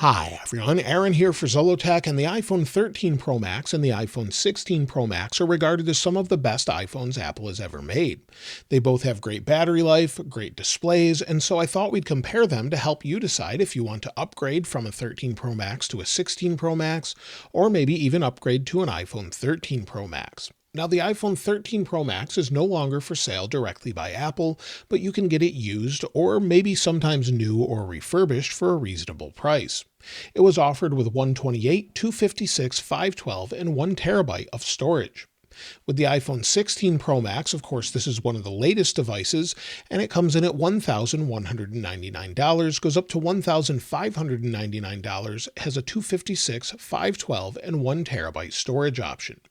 Hi everyone, Aaron here for Zollotech, and the iPhone 13 Pro Max and the iPhone 16 Pro Max are regarded as some of the best iPhones Apple has ever made. They both have great battery life, great displays, and so I thought we'd compare them to help you decide if you want to upgrade from a 13 Pro Max to a 16 Pro Max, or maybe even upgrade to an iPhone 13 Pro Max. Now, the iPhone 13 Pro Max is no longer for sale directly by Apple, but you can get it used or maybe sometimes new or refurbished for a reasonable price. It was offered with 128, 256, 512, and 1 terabyte of storage. With the iPhone 16 Pro Max, of course, this is one of the latest devices, and it comes in at $1,199, goes up to $1,599, has a 256, 512, and 1 terabyte storage option.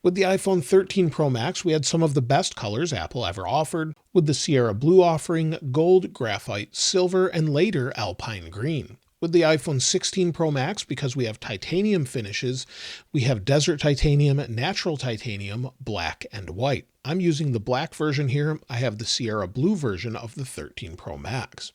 With the iPhone 13 Pro Max, we had some of the best colors Apple ever offered, with the Sierra Blue offering gold, graphite, silver, and later alpine green. With the iPhone 16 Pro Max, because we have titanium finishes, we have desert titanium, natural titanium, black, and white. I'm using the black version here. I have the Sierra Blue version of the 13 Pro Max.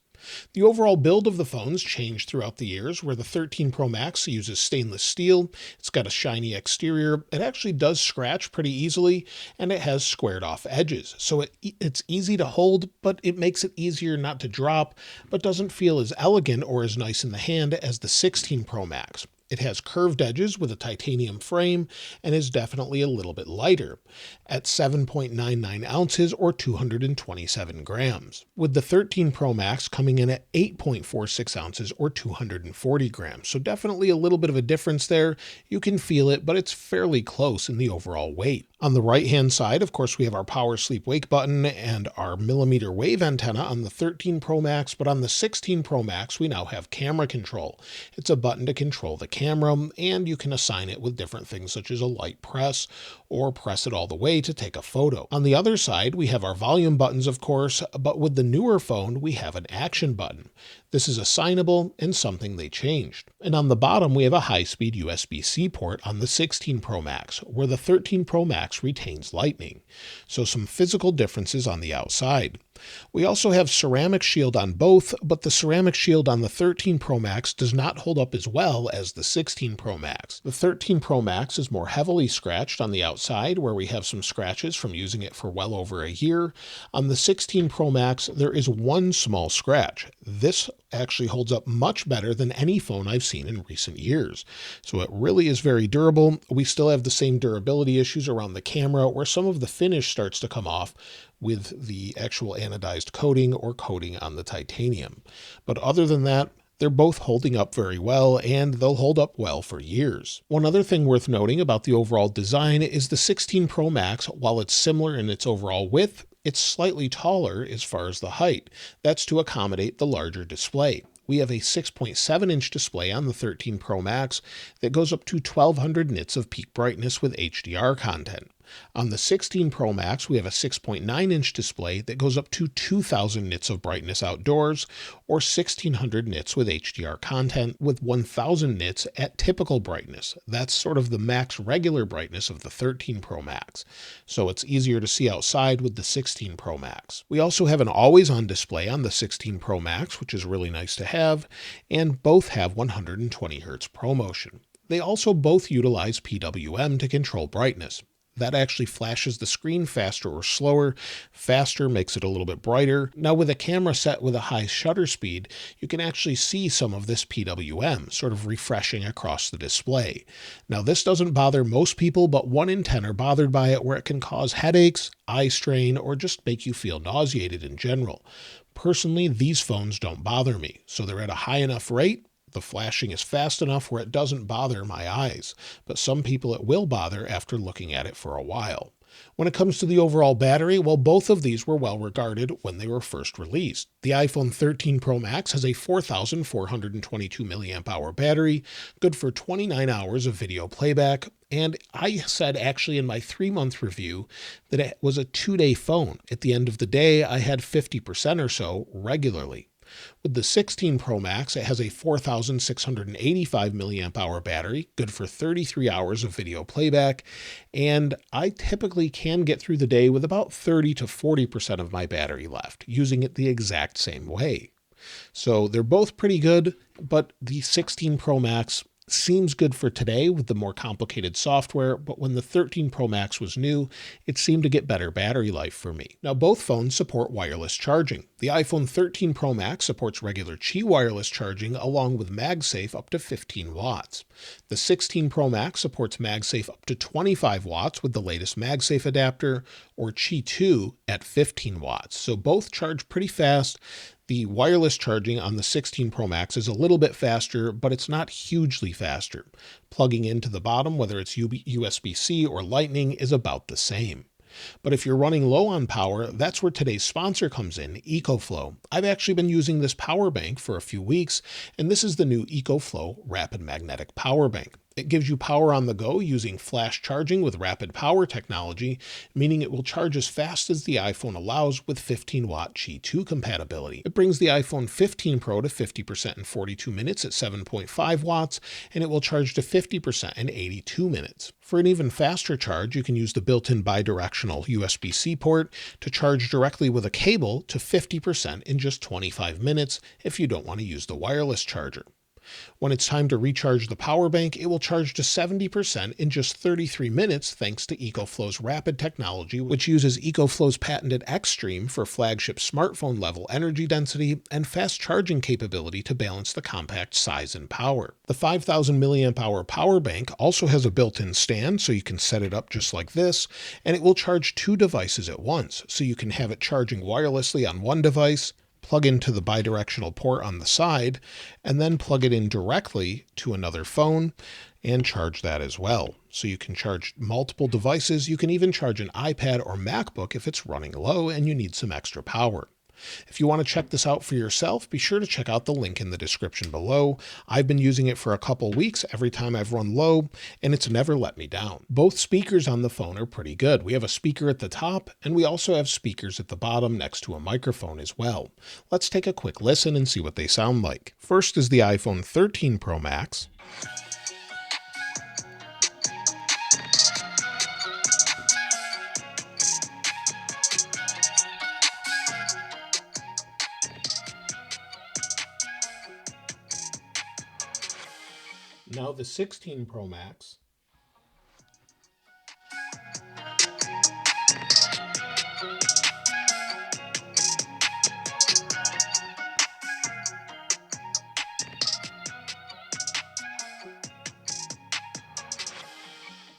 The overall build of the phones changed throughout the years, where the 13 Pro Max uses stainless steel, it's got a shiny exterior, it actually does scratch pretty easily, and it has squared off edges. So it's easy to hold, but it makes it easier not to drop, but doesn't feel as elegant or as nice in the hand as the 16 Pro Max. It has curved edges with a titanium frame and is definitely a little bit lighter at 7.99 ounces or 227 grams, with the 13 Pro Max coming in at 8.46 ounces or 240 grams. So definitely a little bit of a difference there. You can feel it, but it's fairly close in the overall weight. On the right-hand side, of course, we have our power sleep wake button and our millimeter wave antenna on the 13 Pro Max, but on the 16 Pro Max, we now have camera control. It's a button to control the camera, and you can assign it with different things such as a light press or press it all the way to take a photo. On the other side, we have our volume buttons, of course, but with the newer phone, we have an action button. This is assignable and something they changed. And on the bottom, we have a high-speed USB-C port on the 16 Pro Max, where the 13 Pro Max retains Lightning. So some physical differences on the outside. We also have ceramic shield on both, but the ceramic shield on the 13 Pro Max does not hold up as well as the 16 Pro Max. The 13 Pro Max is more heavily scratched on the outside, where we have some scratches from using it for well over a year. On the 16 Pro Max, there is one small scratch. This actually holds up much better than any phone I've seen in recent years. So it really is very durable. We still have the same durability issues around the camera, where some of the finish starts to come off with the actual anodized coating or coating on the titanium. But other than that, they're both holding up very well, and they'll hold up well for years. One other thing worth noting about the overall design is the 16 Pro Max, while it's similar in its overall width, it's slightly taller as far as the height. That's to accommodate the larger display. We have a 6.7-inch display on the 13 Pro Max that goes up to 1200 nits of peak brightness with HDR content. On the 16 Pro Max, we have a 6.9-inch display that goes up to 2000 nits of brightness outdoors, or 1600 nits with HDR content, with 1000 nits at typical brightness. That's sort of the max regular brightness of the 13 Pro Max. So it's easier to see outside with the 16 Pro Max. We also have an always-on display on the 16 Pro Max, which is really nice to have, and both have 120 Hz ProMotion. They also both utilize PWM to control brightness. That actually flashes the screen faster or slower. Faster makes it a little bit brighter. Now, with a camera set with a high shutter speed, you can actually see some of this PWM sort of refreshing across the display. Now, this doesn't bother most people, but 1 in 10 are bothered by it, where it can cause headaches, eye strain, or just make you feel nauseated in general. Personally, these phones don't bother me, so they're at a high enough rate. The flashing is fast enough where it doesn't bother my eyes, but some people it will bother after looking at it for a while. When it comes to the overall battery, well, both of these were well regarded when they were first released. The iPhone 13 Pro Max has a 4,422 milliamp hour battery, good for 29 hours of video playback, and I said actually in my 3-month review that it was a 2-day phone. At the end of the day, I had 50% or so regularly. With the 16 Pro Max, it has a 4,685 milliamp hour battery, good for 33 hours of video playback, and I typically can get through the day with about 30 to 40% of my battery left, using it the exact same way. So they're both pretty good, but the 16 Pro Max seems good for today with the more complicated software, but when the 13 Pro Max was new, it seemed to get better battery life for me. Now, both phones support wireless charging. The iPhone 13 Pro Max supports regular Qi wireless charging along with MagSafe up to 15 watts. The 16 Pro Max supports MagSafe up to 25 watts with the latest MagSafe adapter, or Qi 2 at 15 watts. So both charge pretty fast. The wireless charging on the 16 Pro Max is a little bit faster, but it's not hugely faster. Plugging into the bottom, whether it's USB-C or Lightning, is about the same. But if you're running low on power, that's where today's sponsor comes in, EcoFlow. I've actually been using this power bank for a few weeks, and this is the new EcoFlow Rapid Magnetic Power Bank. It gives you power on the go using flash charging with rapid power technology, meaning it will charge as fast as the iPhone allows with 15-watt Qi 2 compatibility. It brings the iPhone 15 Pro to 50% in 42 minutes at 7.5 watts, and it will charge to 50% in 82 minutes. For an even faster charge, you can use the built-in bidirectional USB-C port to charge directly with a cable to 50% in just 25 minutes if you don't want to use the wireless charger. When it's time to recharge the power bank, it will charge to 70% in just 33 minutes thanks to EcoFlow's rapid technology, which uses EcoFlow's patented Xstream for flagship smartphone level energy density and fast charging capability to balance the compact size and power. The 5,000 milliamp hour power bank also has a built-in stand, so you can set it up just like this, and it will charge two devices at once, so you can have it charging wirelessly on one device, plug into the bidirectional port on the side, and then plug it in directly to another phone and charge that as well. So you can charge multiple devices. You can even charge an iPad or MacBook if it's running low and you need some extra power. If you want to check this out for yourself, be sure to check out the link in the description below. I've been using it for a couple weeks every time I've run low, and it's never let me down. Both speakers on the phone are pretty good. We have a speaker at the top, and we also have speakers at the bottom next to a microphone as well. Let's take a quick listen and see what they sound like. First is the iPhone 13 Pro Max. Now the 16 Pro Max.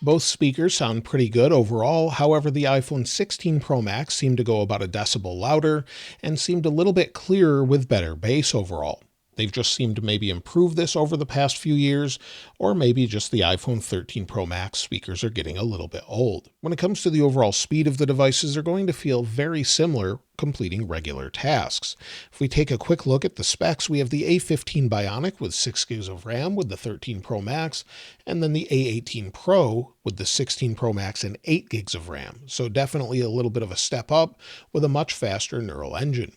Both speakers sound pretty good overall. However, the iPhone 16 Pro Max seemed to go about a decibel louder and seemed a little bit clearer with better bass overall. They've just seemed to maybe improve this over the past few years, or maybe just the iPhone 13 Pro Max speakers are getting a little bit old. When it comes to the overall speed of the devices, they're going to feel very similar completing regular tasks. If we take a quick look at the specs, we have the A15 Bionic with 6 gigs of RAM with the 13 Pro Max, and then the A18 Pro with the 16 Pro Max and 8 gigs of RAM. So definitely a little bit of a step up with a much faster neural engine.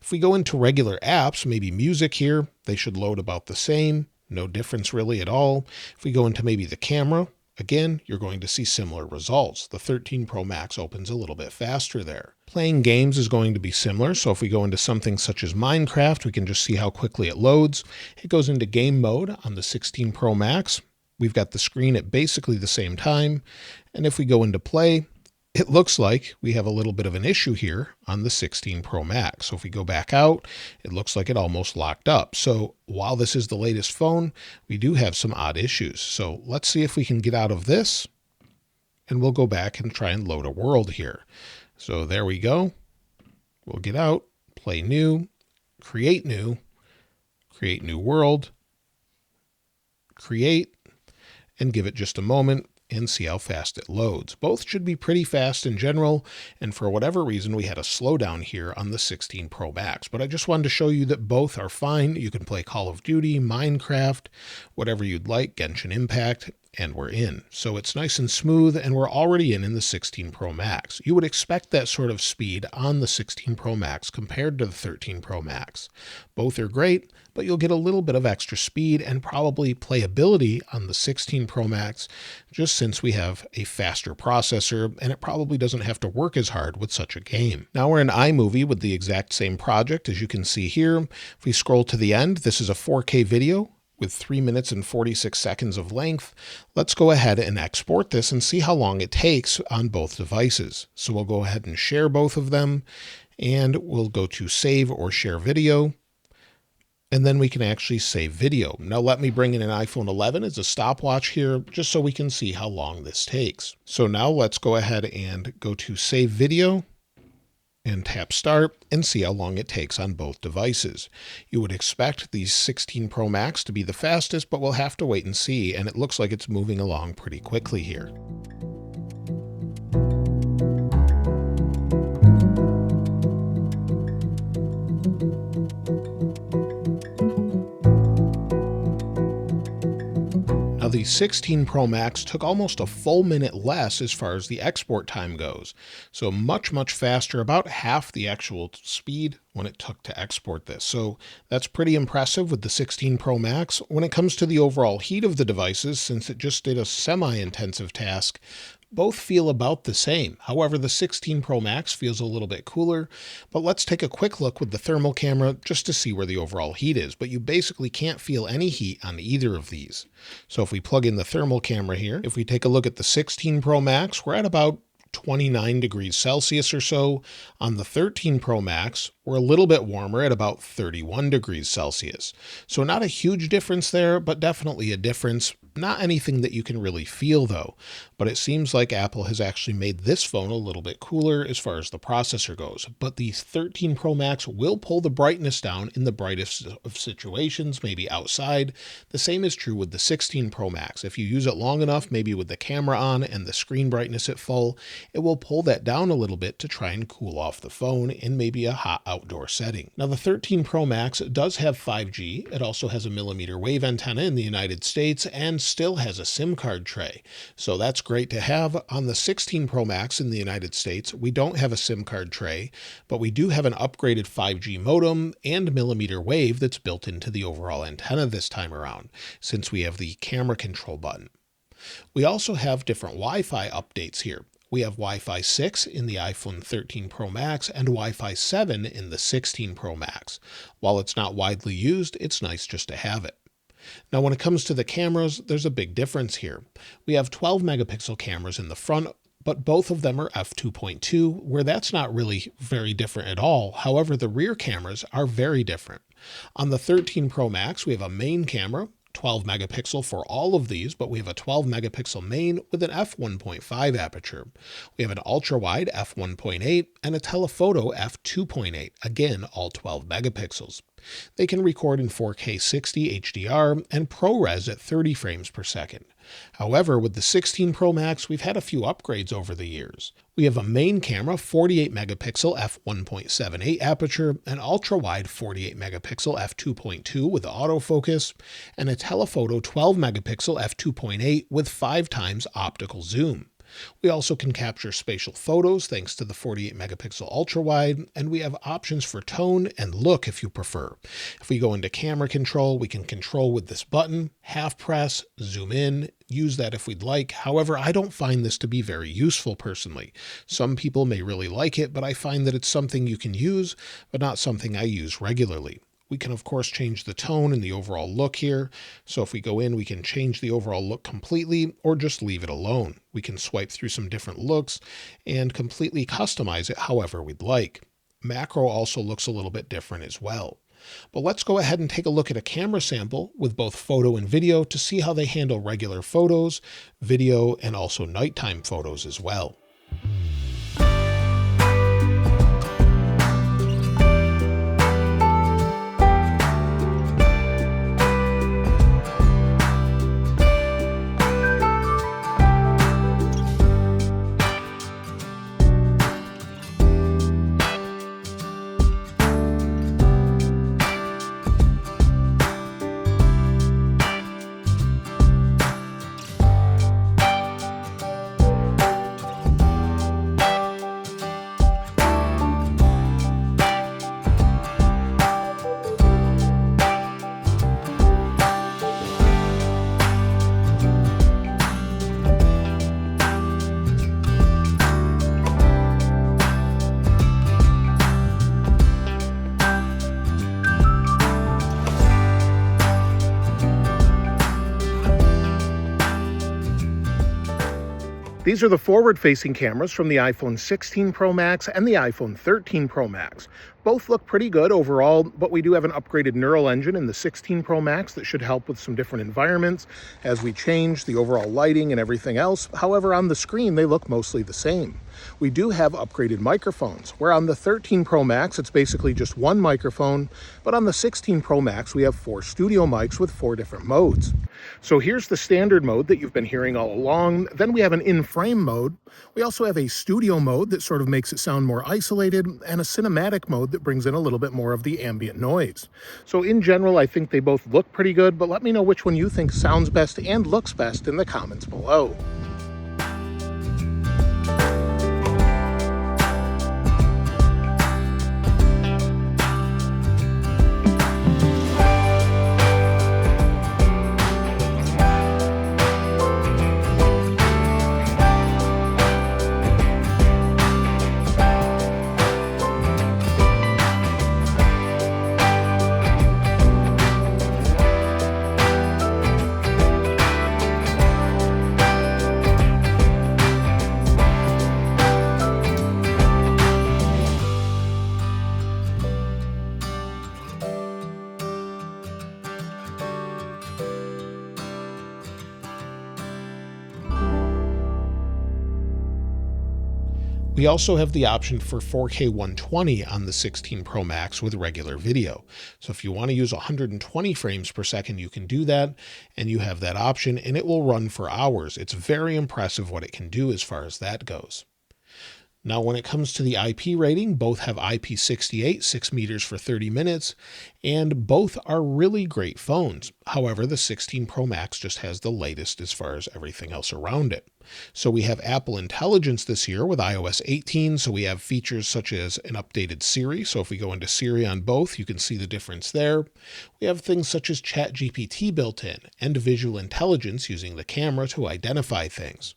If we go into regular apps, maybe music here, they should load about the same. No difference really at all. If we go into maybe the camera, again, you're going to see similar results. The 13 Pro Max opens a little bit faster there. Playing games is going to be similar. So if we go into something such as Minecraft, we can just see how quickly it loads. It goes into game mode on the 16 Pro Max. We've got the screen at basically the same time. And if we go into play, it looks like we have a little bit of an issue here on the 16 Pro Max. So if we go back out, it looks like it almost locked up. So while this is the latest phone, we do have some odd issues. So let's see if we can get out of this, and we'll go back and try and load a world here. So there we go. We'll get out, play new world, create, and give it just a moment and see how fast it loads. Both should be pretty fast in general, and for whatever reason, we had a slowdown here on the 16 Pro Max. But I just wanted to show you that both are fine. You can play Call of Duty, Minecraft, whatever you'd like, Genshin Impact, and we're in. So it's nice and smooth, and we're already in the 16 Pro Max. You would expect that sort of speed on the 16 Pro Max compared to the 13 Pro Max. Both are great, but you'll get a little bit of extra speed and probably playability on the 16 Pro Max, just since we have a faster processor, and it probably doesn't have to work as hard with such a game. Now we're in iMovie with the exact same project, as you can see here. If we scroll to the end, this is a 4K video with 3 minutes and 46 seconds of length. Let's go ahead and export this and see how long it takes on both devices. So we'll go ahead and share both of them, and we'll go to save or share video, and then we can actually save video. Now let me bring in an iPhone 11 as a stopwatch here, just so we can see how long this takes. So now let's go ahead and go to save video and tap start and see how long it takes on both devices. You would expect the 16 Pro Max to be the fastest, but we'll have to wait and see, and it looks like it's moving along pretty quickly here. Now the 16 Pro Max took almost a full minute less as far as the export time goes. So much faster, about half the actual speed when it took to export this. So that's pretty impressive with the 16 Pro Max. When it comes to the overall heat of the devices, since it just did a semi-intensive task, both feel about the same. However, the 16 Pro Max feels a little bit cooler, but let's take a quick look with the thermal camera just to see where the overall heat is. But you basically can't feel any heat on either of these. So if we plug in the thermal camera here, if we take a look at the 16 Pro Max, we're at about 29 degrees Celsius or so. On the 13 Pro Max, we're a little bit warmer at about 31 degrees Celsius. So not a huge difference there, but definitely a difference. Not anything that you can really feel though, but it seems like Apple has actually made this phone a little bit cooler as far as the processor goes. But the 13 Pro Max will pull the brightness down in the brightest of situations, maybe outside. The same is true with the 16 Pro Max. If you use it long enough, maybe with the camera on and the screen brightness at full, it will pull that down a little bit to try and cool off the phone in maybe a hot outdoor setting. Now the 13 Pro Max does have 5G. It also has a millimeter wave antenna in the United States and still has a SIM card tray. So that's great to have. On the 16 Pro Max in the United States, we don't have a SIM card tray, but we do have an upgraded 5G modem and millimeter wave that's built into the overall antenna this time around, since we have the camera control button. We also have different Wi-Fi updates here. We have Wi-Fi 6 in the iPhone 13 Pro Max and Wi-Fi 7 in the 16 Pro Max. While it's not widely used, it's nice just to have it. Now, when it comes to the cameras, there's a big difference here. We have 12 megapixel cameras in the front, but both of them are f2.2, where that's not really very different at all. However, the rear cameras are very different. On the 13 Pro Max, we have a main camera, 12 megapixel for all of these, but we have a 12 megapixel main with an f1.5 aperture. We have an ultra-wide f1.8 and a telephoto f2.8, again, all 12 megapixels. They can record in 4K 60 HDR and ProRes at 30 frames per second. However, with the 16 Pro Max, we've had a few upgrades over the years. We have a main camera 48 megapixel f1.78 aperture, an ultra-wide 48 megapixel f2.2 with autofocus, and a telephoto 12 megapixel f2.8 with 5 times optical zoom. We also can capture spatial photos thanks to the 48 megapixel ultra wide, and we have options for tone and look if you prefer. If we go into camera control, we can control with this button, half press, zoom in, use that if we'd like. However, I don't find this to be very useful personally. Some people may really like it, but I find that it's something you can use, but not something I use regularly. We can, of course, change the tone and the overall look here. So if we go in, we can change the overall look completely or just leave it alone. We can swipe through some different looks and completely customize it however we'd like. Macro also looks a little bit different as well. But let's go ahead and take a look at a camera sample with both photo and video to see how they handle regular photos, video, and also nighttime photos as well. These are the forward-facing cameras from the iPhone 16 Pro Max and the iPhone 13 Pro Max. Both look pretty good overall, but we do have an upgraded neural engine in the 16 Pro Max that should help with some different environments as we change the overall lighting and everything else. However, on the screen, they look mostly the same. We do have upgraded microphones, where on the 13 Pro Max, it's basically just one microphone, but on the 16 Pro Max, we have 4 studio mics with 4 different modes. So here's the standard mode that you've been hearing all along. Then we have an in-frame mode. We also have a studio mode that sort of makes it sound more isolated, and a cinematic mode that brings in a little bit more of the ambient noise. So in general, I think they both look pretty good, but let me know which one you think sounds best and looks best in the comments below. We also have the option for 4K 120 on the 16 Pro Max with regular video. So if you want to use 120 frames per second, you can do that, and you have that option, and it will run for hours. It's very impressive what it can do as far as that goes. Now, when it comes to the IP rating, both have IP68, 6 meters for 30 minutes, and both are really great phones. However, the 16 Pro Max just has the latest as far as everything else around it. So we have Apple Intelligence this year with iOS 18, so we have features such as an updated Siri. So if we go into Siri on both, you can see the difference there. We have things such as ChatGPT built in and visual intelligence using the camera to identify things.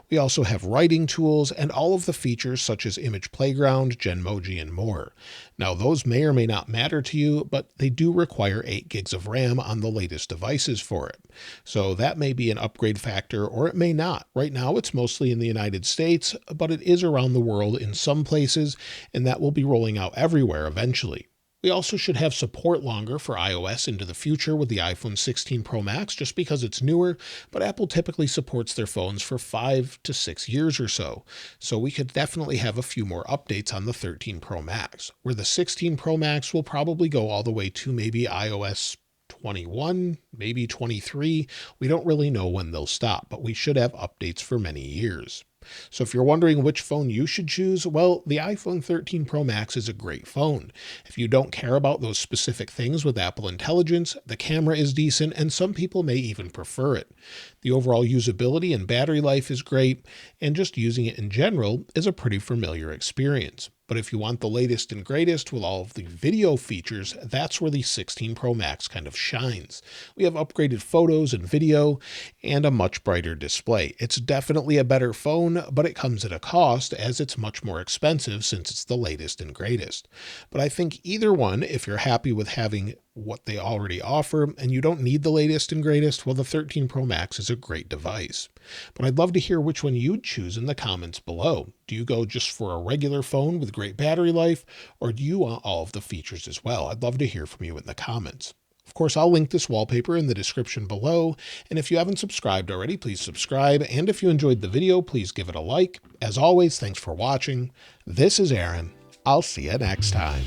We also have writing tools and all of the features such as Image Playground, Genmoji, and more. Now, those may or may not matter to you, but they do require 8 gigs of RAM on the latest devices for it. So that may be an upgrade factor, or it may not. Right now, it's mostly in the United States, but it is around the world in some places, and that will be rolling out everywhere eventually. We also should have support longer for iOS into the future with the iPhone 16 Pro Max just because it's newer, but Apple typically supports their phones for 5 to 6 years or so. So we could definitely have a few more updates on the 13 Pro Max, where the 16 Pro Max will probably go all the way to maybe iOS 21, maybe 23. We don't really know when they'll stop, but we should have updates for many years. So if you're wondering which phone you should choose, well, the iPhone 13 Pro Max is a great phone. If you don't care about those specific things with Apple Intelligence, the camera is decent, and some people may even prefer it. The overall usability and battery life is great, and just using it in general is a pretty familiar experience. But if you want the latest and greatest with all of the video features, that's where the 16 Pro Max kind of shines. We have upgraded photos and video and a much brighter display. It's definitely a better phone, but it comes at a cost as it's much more expensive since it's the latest and greatest. But I think either one, if you're happy with having what they already offer and you don't need the latest and greatest, well, the 13 Pro Max is a great device. But I'd love to hear which one you'd choose in the comments below. Do you go just for a regular phone with great battery life, or do you want all of the features as well? I'd love to hear from you in the comments. Of course, I'll link this wallpaper in the description below, and if you haven't subscribed already, please subscribe, and if you enjoyed the video, please give it a like. As always, thanks for watching. This is Aaron. I'll see you next time.